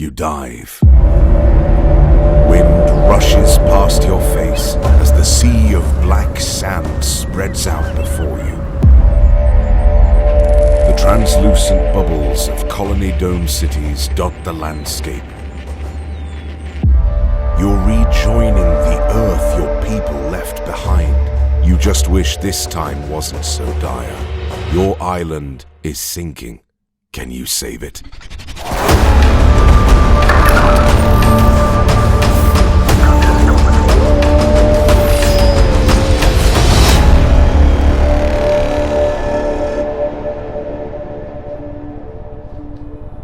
You dive. Wind rushes past your face as the sea of black sand spreads out before you. The translucent bubbles of colony dome cities dot the landscape. You're rejoining the earth your people left behind. You just wish this time wasn't so dire. Your island is sinking. Can you save it?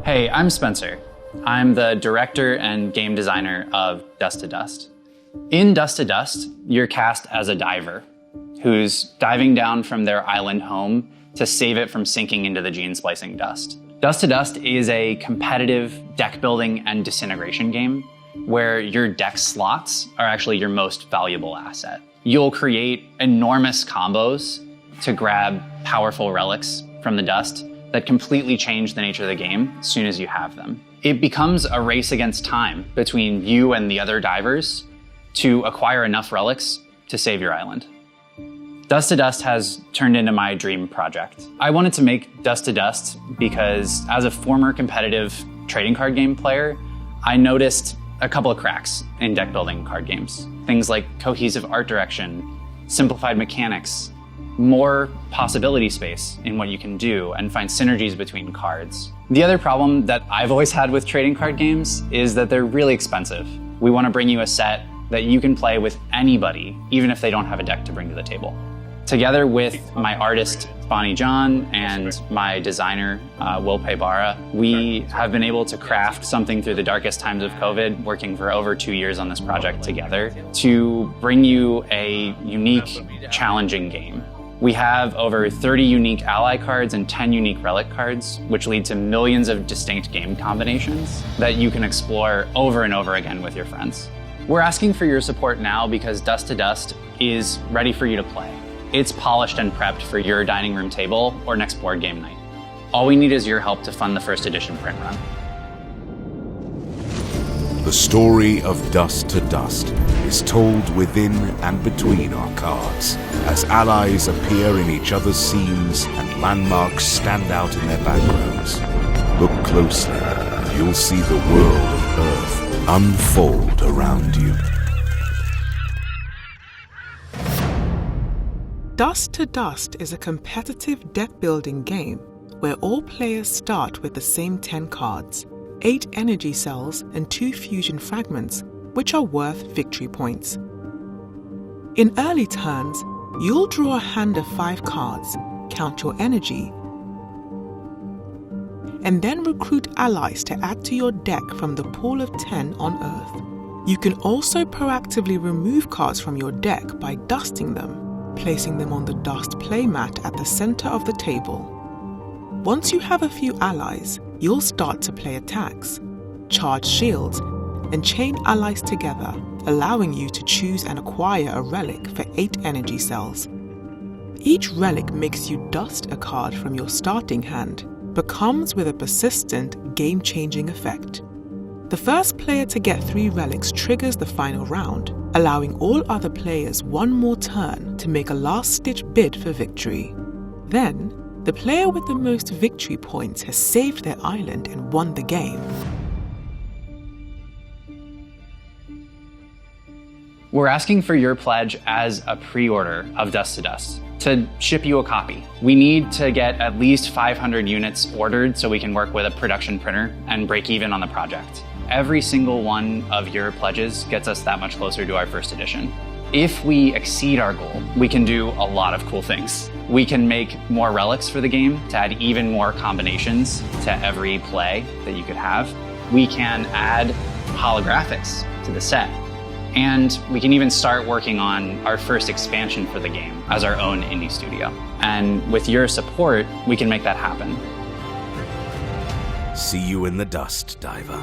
Hey, I'm Spencer. I'm the director and game designer of Dust to Dust. In Dust to Dust, you're cast as a diver who's diving down from their island home to save it from sinking into the gene-splicing dust. Dust to Dust is a competitive deck building and disintegration game where your deck slots are actually your most valuable asset. You'll create enormous combos to grab powerful relics from the dust that completely change the nature of the game as soon as you have them. It becomes a race against time between you and the other divers to acquire enough relics to save your island. Dust to Dust has turned into my dream project. I wanted to make Dust to Dust because as a former competitive trading card game player, I noticed a couple of cracks in deck building card games. Things like cohesive art direction, simplified mechanics, more possibility space in what you can do, and find synergies between cards. The other problem that I've always had with trading card games is that they're really expensive. We want to bring you a set that you can play with anybody, even if they don't have a deck to bring to the table. Together with my artist, Bonnie John, and my designer, Will Paybara, we have been able to craft something through the darkest times of COVID, working for over 2 years on this project together, to bring you a unique, challenging game. We have over 30 unique ally cards and 10 unique relic cards, which lead to millions of distinct game combinations that you can explore over and over again with your friends. We're asking for your support now because Dust to Dust is ready for you to play. It's polished and prepped for your dining room table or next board game night. All we need is your help to fund the first edition print run. The story of Dust to Dust is told within and between our cards, as allies appear in each other's scenes and landmarks stand out in their backgrounds. Look closely, and you'll see the world of Earth unfold around you. Dust to Dust is a competitive deck-building game where all players start with the same 10 cards, 8 energy cells and 2 fusion fragments, which are worth victory points. In early turns, you'll draw a hand of 5 cards, count your energy, and then recruit allies to add to your deck from the pool of 10 on Earth. You can also proactively remove cards from your deck by dusting them, placing them on the dust playmat at the center of the table. Once you have a few allies, you'll start to play attacks, charge shields, and chain allies together, allowing you to choose and acquire a relic for 8 energy cells. Each relic makes you dust a card from your starting hand, but comes with a persistent, game-changing effect. The first player to get 3 relics triggers the final round, allowing all other players one more turn to make a last-ditch bid for victory. Then, the player with the most victory points has saved their island and won the game. We're asking for your pledge as a pre-order of Dust to Dust to ship you a copy. We need to get at least 500 units ordered so we can work with a production printer and break even on the project. Every single one of your pledges gets us that much closer to our first edition. If we exceed our goal, we can do a lot of cool things. We can make more relics for the game to add even more combinations to every play that you could have. We can add holographics to the set. And we can even start working on our first expansion for the game as our own indie studio. And with your support, we can make that happen. See you in the dust, diver.